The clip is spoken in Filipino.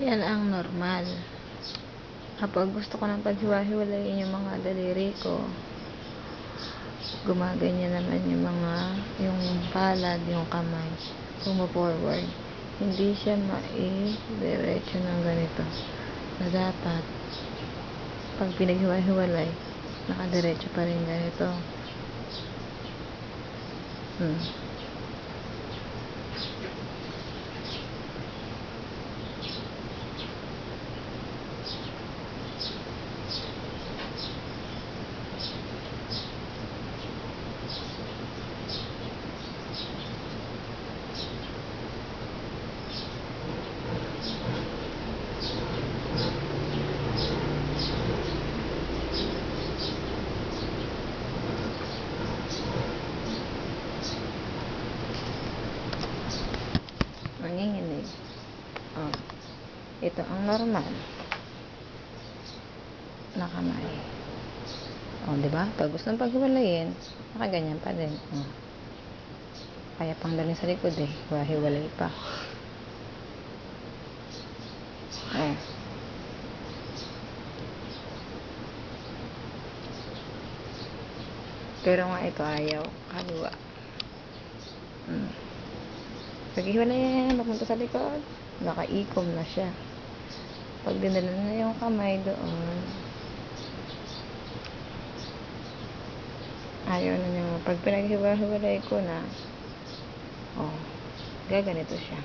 Yan ang normal. Kapag gusto ko ng paghiwa-hiwalayin yung mga daliri ko, gumaganyan naman yung palad, yung kamay, forward. Hindi siya mai-diretso ng ganito. Na dapat, pag pinaghiwa-hiwalay, nakadiretso pa rin ganito. Nanginginig. Ito ang normal na kamay. Diba? Pag gusto ng paghiwalayin, nakaganyan pa din. Kaya pang daling sa likod hiwalay pa. Pero nga ito ayaw. Kaliwa. Pag hiwalayin, papunta sa likod, nakaikom na siya. Pag dinala na yung kamay doon, ayaw na niya. Pag pinaghiwa-hiwalay ko na, gaganito siya.